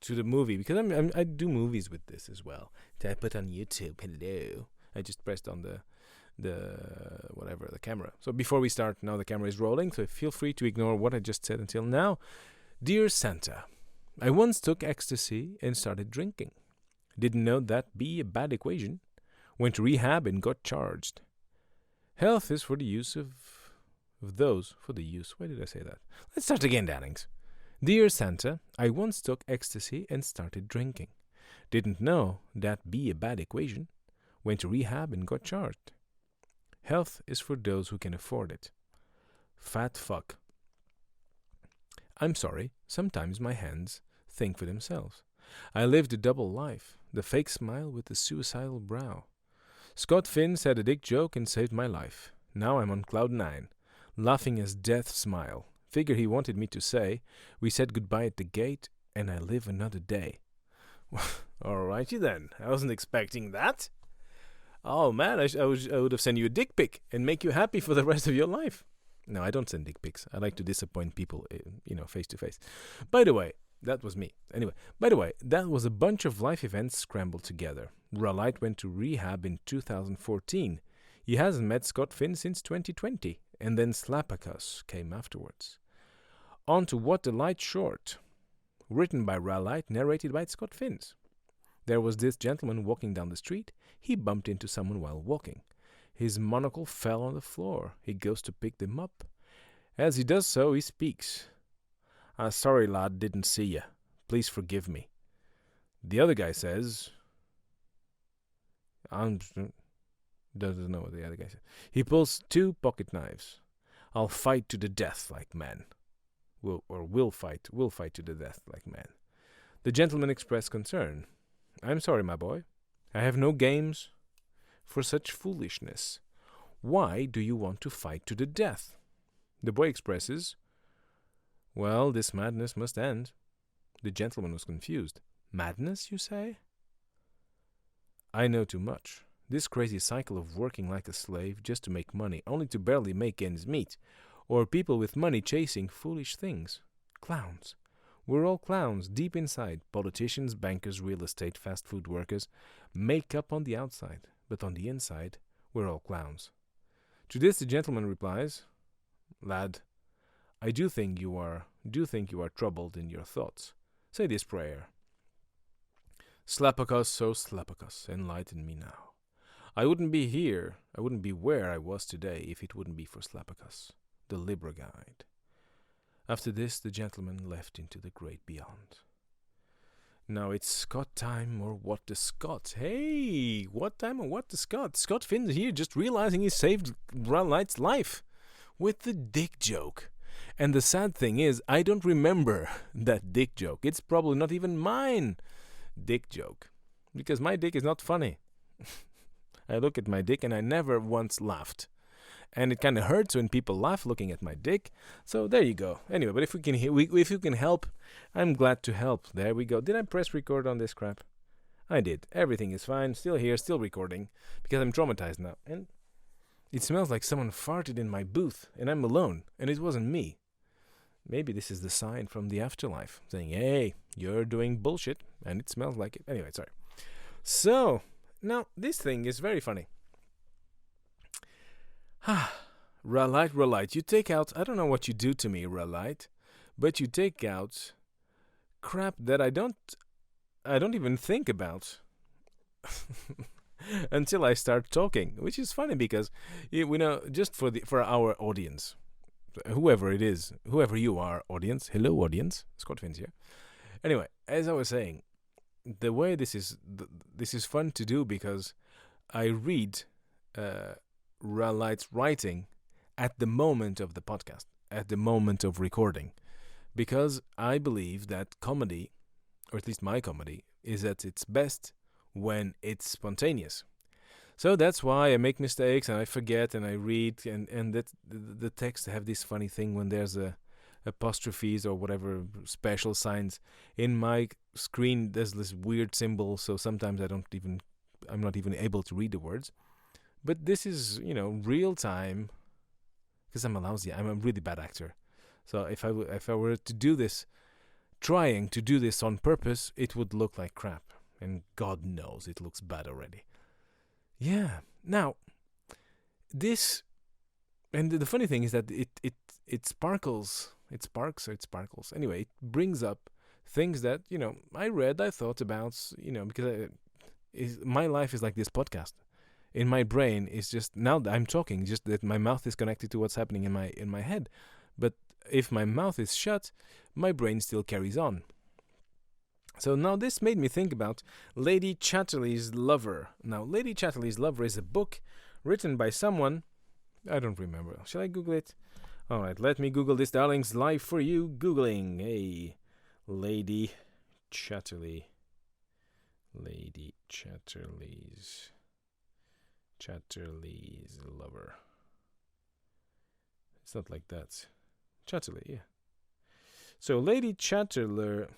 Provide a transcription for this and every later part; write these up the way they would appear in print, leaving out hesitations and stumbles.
to the movie, because I do movies with this as well. I put on YouTube. Hello. I just pressed on the camera. So before we start, now the camera is rolling, so feel free to ignore what I just said until now. Dear Santa, I once took ecstasy and started drinking. Didn't know that be a bad equation. Went to rehab and got charged. Health is for the use of those for the use. Why did I say that? Let's start again, darlings. Dear Santa, I once took ecstasy and started drinking. Didn't know that be a bad equation. Went to rehab and got charged. Health is for those who can afford it. Fat fuck. I'm sorry, sometimes my hands think for themselves. I lived a double life, the fake smile with the suicidal brow. Scott Finn said a dick joke and saved my life. Now I'm on cloud 9, laughing as death smile. Figure he wanted me to say, we said goodbye at the gate, and I live another day. Alrighty then, I wasn't expecting that. Oh man, I would have sent you a dick pic and make you happy for the rest of your life. No, I don't send dick pics. I like to disappoint people, face to face. By the way, that was me. Anyway, by the way, that was a bunch of life events scrambled together. Ralite went to rehab in 2014. He hasn't met Scott Finn since 2020, and then Slapacus came afterwards. On to What the Light Short, written by Ralite, narrated by Scott Finns. There was this gentleman walking down the street. He bumped into someone while walking. His monocle fell on the floor. He goes to pick them up. As he does so, he speaks. Sorry, lad, didn't see ya. Please forgive me. The other guy says... doesn't know what the other guy says. He pulls 2 pocket knives. I'll fight to the death like men. We'll fight to the death like men. The gentleman expressed concern. I'm sorry, my boy. I have no games for such foolishness. Why do you want to fight to the death? The boy expresses, well, this madness must end. The gentleman was confused. Madness, you say? I know too much. This crazy cycle of working like a slave just to make money, only to barely make ends meet, or people with money chasing foolish things. Clowns. We're all clowns deep inside. Politicians, bankers, real estate, fast food workers. Make up on the outside, but on the inside, we're all clowns. To this the gentleman replies, Lad, I do think you are troubled in your thoughts. Say this prayer. Slapacus, so Slapacus, enlighten me now. I wouldn't be where I was today if it wouldn't be for Slapacus, the Libra guide. After this, the gentleman left into the great beyond. Now it's Scott time, or what the Scott? Hey, what time or what the Scott? Scott Finn's here, just realizing he saved Ralite's life with the dick joke. And the sad thing is, I don't remember that dick joke. It's probably not even mine dick joke, because my dick is not funny. I look at my dick and I never once laughed. And it kind of hurts when people laugh looking at my dick. So there you go. Anyway, but if you can help, I'm glad to help. There we go. Did I press record on this crap? I did. Everything is fine. Still here, still recording, because I'm traumatized now. And it smells like someone farted in my booth, and I'm alone, and it wasn't me. Maybe this is the sign from the afterlife, saying, hey, you're doing bullshit, and it smells like it. Anyway, sorry. So, now, this thing is very funny. Ralite, you take out, I don't know what you do to me, Ralite, but you take out crap that I don't even think about until I start talking, which is funny because, just for our audience, whoever it is, whoever you are, audience, hello audience, Scott Finns here. Anyway, as I was saying, the way this is fun to do because I read Ralite's writing at the moment of the podcast, at the moment of recording, because I believe that comedy, or at least my comedy, is at its best when it's spontaneous. So that's why I make mistakes and I forget and I read and that the text have this funny thing when there's apostrophes or whatever special signs in my screen. There's this weird symbol, so sometimes I'm not even able to read the words. But this is, real time, because I'm a really bad actor. So if I were to do this trying to do this on purpose, it would look like crap. And God knows it looks bad already. Yeah. Now, this, and the funny thing is that it sparkles. It sparks or it sparkles. Anyway, it brings up things that, I read, I thought about, because my life is like this podcast. In my brain, it's just, now that I'm talking, just that my mouth is connected to what's happening in my head. But if my mouth is shut, my brain still carries on. So now this made me think about Lady Chatterley's Lover. Now, Lady Chatterley's Lover is a book written by someone, I don't remember. Shall I Google it? Alright, let me Google this, darlings, live for you. Googling. Hey, Lady Chatterley. Lady Chatterley's Lover. It's not like that. Chatterley, yeah. So Lady Chatterley's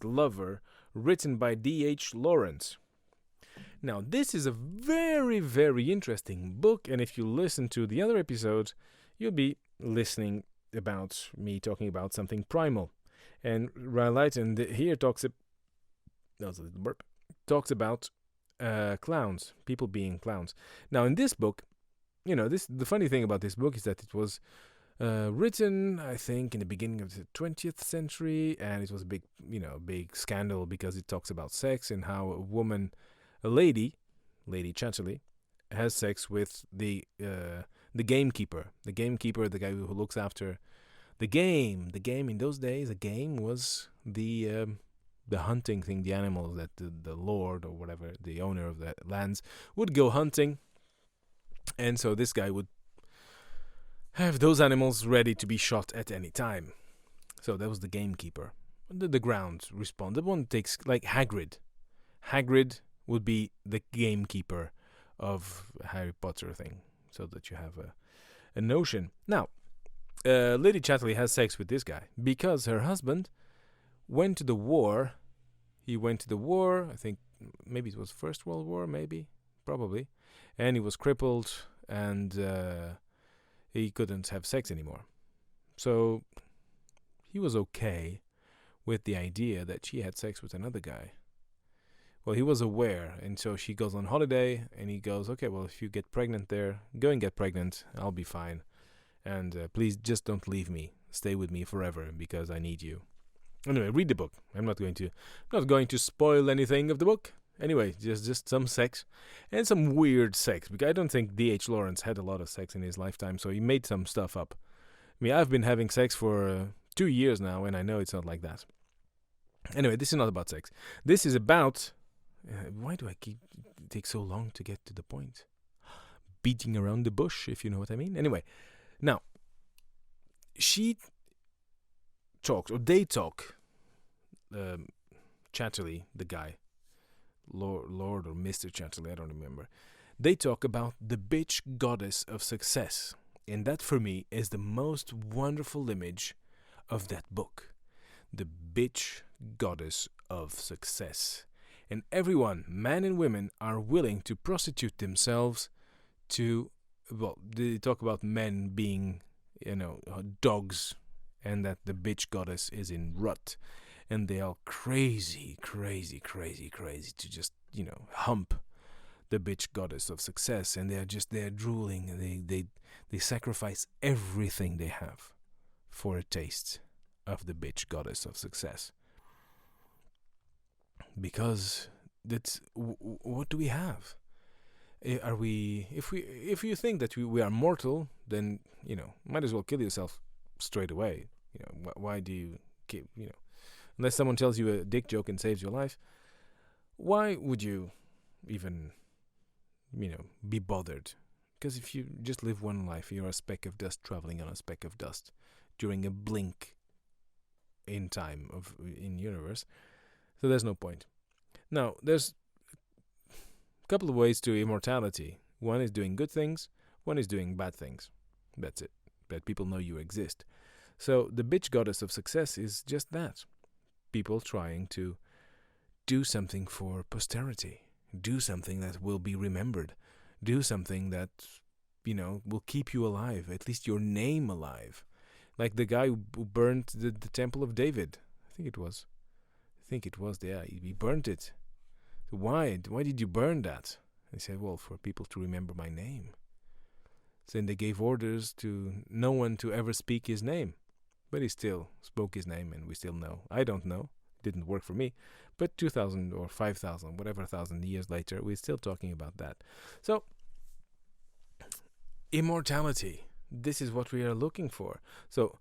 Lover, written by D.H. Lawrence. Now, this is a very, very interesting book, and if you listen to the other episodes, you'll be listening about me talking about something primal. And Rylight here talks about clowns, people being clowns. Now, in this book, the funny thing about this book is that it was written, I think, in the beginning of the 20th century, and it was a big scandal because it talks about sex and how a lady Chatterley, has sex with the gamekeeper. The gamekeeper, the guy who looks after the game. The game in those days, a game was the hunting thing, the animals that the lord or whatever, the owner of the lands, would go hunting. And so this guy would have those animals ready to be shot at any time. So that was the gamekeeper. The ground response. The one takes, like Hagrid. Hagrid would be the gamekeeper of Harry Potter thing, so that you have a notion. Now, Lady Chatterley has sex with this guy because her husband went to the war. He went to the war, I think maybe it was First World War, probably, and he was crippled, and he couldn't have sex anymore. So he was okay with the idea that she had sex with another guy. Well, he was aware, and so she goes on holiday, and he goes, okay, well, if you get pregnant there, go and get pregnant, I'll be fine. And please just don't leave me. Stay with me forever, because I need you. Anyway, read the book. I'm not going to spoil anything of the book. Anyway, just some sex, and some weird sex, because I don't think D.H. Lawrence had a lot of sex in his lifetime, so he made some stuff up. I mean, I've been having sex for 2 years now, and I know it's not like that. Anyway, this is not about sex. This is about... why do I take so long to get to the point? Beating around the bush, if you know what I mean. Anyway, now, she talks, or they talk, Chatterley, the guy, Lord or Mr. Chatterley, I don't remember. They talk about the bitch goddess of success. And that, for me, is the most wonderful image of that book. The bitch goddess of success. And everyone, men and women, are willing to prostitute themselves to, well, they talk about men being, dogs, and that the bitch goddess is in rut. And they are crazy to just, hump the bitch goddess of success. And they're drooling, and they sacrifice everything they have for a taste of the bitch goddess of success. Because that's what do we have? Are we? If you think that we are mortal, then might as well kill yourself straight away. Why do you keep unless someone tells you a dick joke and saves your life? Why would you even be bothered? Because if you just live one life, you're a speck of dust traveling on a speck of dust during a blink in time in universe. So there's no point. Now, there's a couple of ways to immortality. One is doing good things, one is doing bad things. That's it. That people know you exist. So the bitch goddess of success is just that. People trying to do something for posterity. Do something that will be remembered. Do something that, will keep you alive, at least your name alive. Like the guy who burned the Temple of David. I think it was. Yeah, he burned it. So why did you burn that? He said, well, for people to remember my name. So then they gave orders to no one to ever speak his name. But he still spoke his name, and we still know. I don't know. It didn't work for me. But 2,000 or 5,000, whatever 1,000 years later, we're still talking about that. So, immortality. This is what we are looking for. So,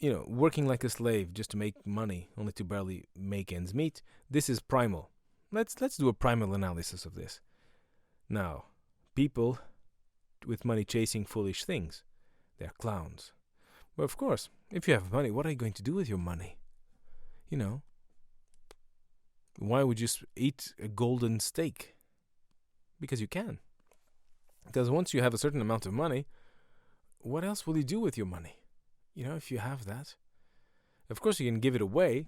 working like a slave just to make money, only to barely make ends meet, this is primal. Let's do a primal analysis of this. Now, people with money chasing foolish things, they're clowns. Well, of course, if you have money, what are you going to do with your money? Why would you eat a golden steak? Because you can. Because once you have a certain amount of money, what else will you do with your money? If you have that. Of course, you can give it away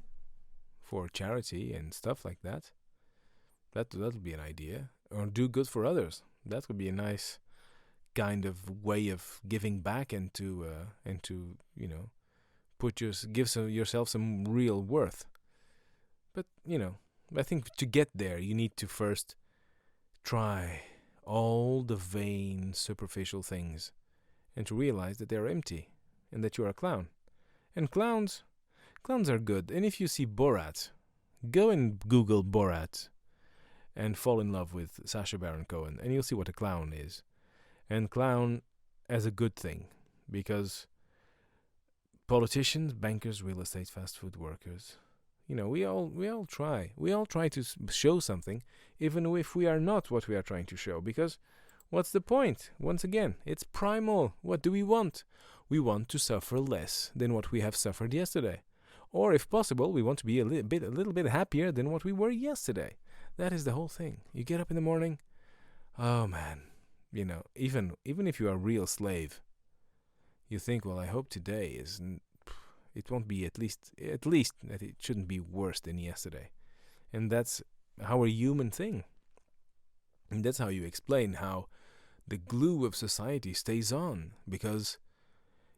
for charity and stuff like that. That'll be an idea. Or do good for others. That would be a nice kind of way of giving back and to give yourself some real worth. But I think to get there, you need to first try all the vain, superficial things, and to realize that they're empty, and that you're a clown. And clowns are good. And if you see Borat, go and Google Borat, and fall in love with Sacha Baron Cohen, and you'll see what a clown is. And clown as a good thing, because politicians, bankers, real estate, fast food workers, we all try. We all try to show something, even if we are not what we are trying to show. Because what's the point? Once again, it's primal. What do we want? We want to suffer less than what we have suffered yesterday. Or if possible, we want to be a little bit happier than what we were yesterday. That is the whole thing. You get up in the morning, oh man, even if you are a real slave, you think, well, I hope today it won't be at least that it shouldn't be worse than yesterday. And that's how a human thing. And that's how you explain how the glue of society stays on. Because,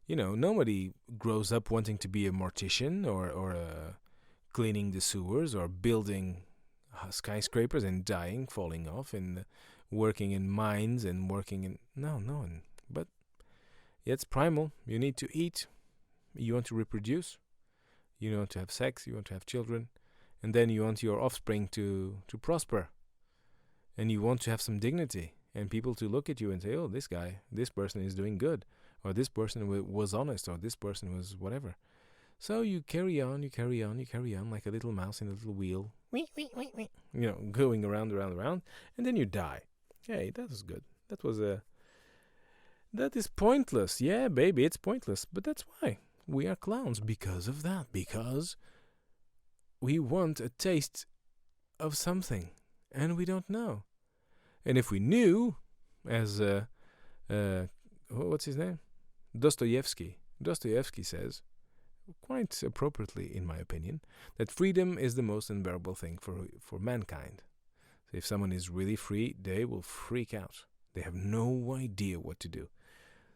nobody grows up wanting to be a mortician or cleaning the sewers or building skyscrapers and dying, falling off, and working in mines and working in... No one. But it's primal. You need to eat. You want to reproduce, you want to have sex, you want to have children, and then you want your offspring to prosper, and you want to have some dignity, and people to look at you and say, oh, this person is doing good, or this person was honest, or this person was whatever. So you carry on like a little mouse in a little wheel, going around, and then you die. Hey, that was good. That is pointless. Yeah, baby, it's pointless, but that's why. We are clowns because of that. Because we want a taste of something, and we don't know. And if we knew, as what's his name? Dostoyevsky says, quite appropriately in my opinion, that freedom is the most unbearable thing for mankind. So if someone is really free, they will freak out. They have no idea what to do.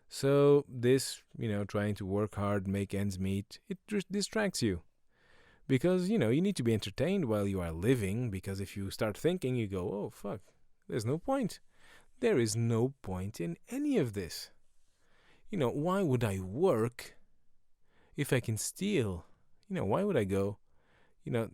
So this, trying to work hard, make ends meet, it distracts you. Because, you need to be entertained while you are living, because if you start thinking, you go, oh, fuck, there's no point. There is no point in any of this. Why would I work if I can steal? Why would I go? But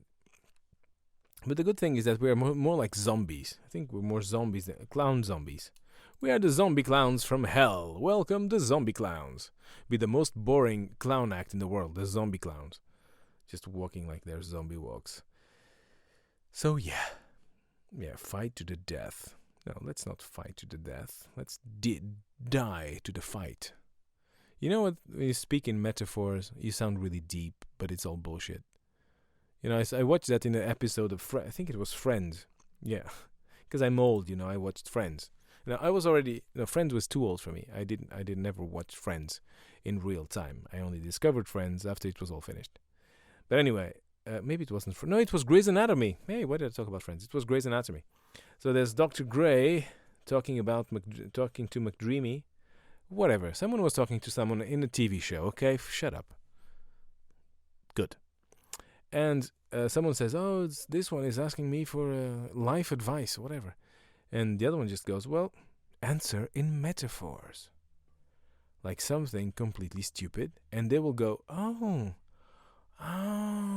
the good thing is that we are more like zombies. I think we're more zombies than clown zombies. We are the zombie clowns from hell. Welcome, the zombie clowns. Be the most boring clown act in the world, the zombie clowns. Just walking like their zombie walks. So yeah, fight to the death. No, let's not fight to the death. Let's die to the fight. You know what? When you speak in metaphors, you sound really deep, but it's all bullshit. I watched that in an episode of I think it was Friends. Yeah, because I'm old. I watched Friends. I was already, Friends was too old for me. I didn't never watch Friends in real time. I only discovered Friends after it was all finished. But anyway, maybe it wasn't. No, it was Grey's Anatomy. Hey, why did I talk about Friends? It was Grey's Anatomy. So there's Dr. Grey talking to McDreamy. Whatever. Someone was talking to someone in a TV show. Okay, shut up. Good. And someone says, "Oh, this one is asking me for life advice, or whatever." And the other one just goes, "Well, answer in metaphors." Like something completely stupid. And they will go, "Oh,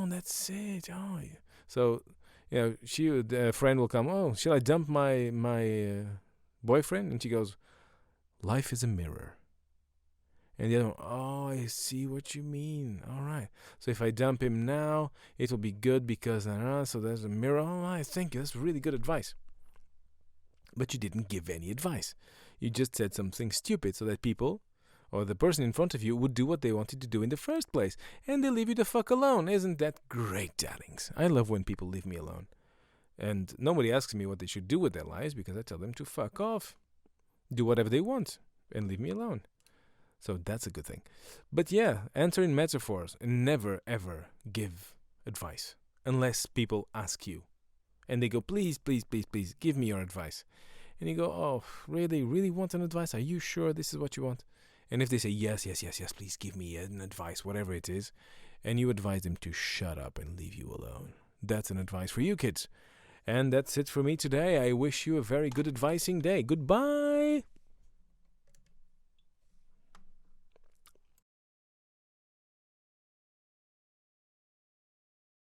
that's it. Oh, yeah." So, a friend will come, "Oh, shall I dump my boyfriend?" And she goes, "Life is a mirror." And the other one, "Oh, I see what you mean. All right. So if I dump him now, it will be good because, so there's a mirror. Oh, I thank you. That's really good advice." But you didn't give any advice. You just said something stupid so that people, or the person in front of you, would do what they wanted to do in the first place. And they leave you the fuck alone. Isn't that great, darlings? I love when people leave me alone. And nobody asks me what they should do with their lives because I tell them to fuck off. Do whatever they want and leave me alone. So that's a good thing. But yeah, answer in metaphors and never ever give advice unless people ask you. And they go, "Please, please, please, please, give me your advice." And you go, "Oh, really want an advice? Are you sure this is what you want?" And if they say, yes, please give me an advice, whatever it is, and you advise them to shut up and leave you alone. That's an advice for you, kids. And that's it for me today. I wish you a very good advising day. Goodbye.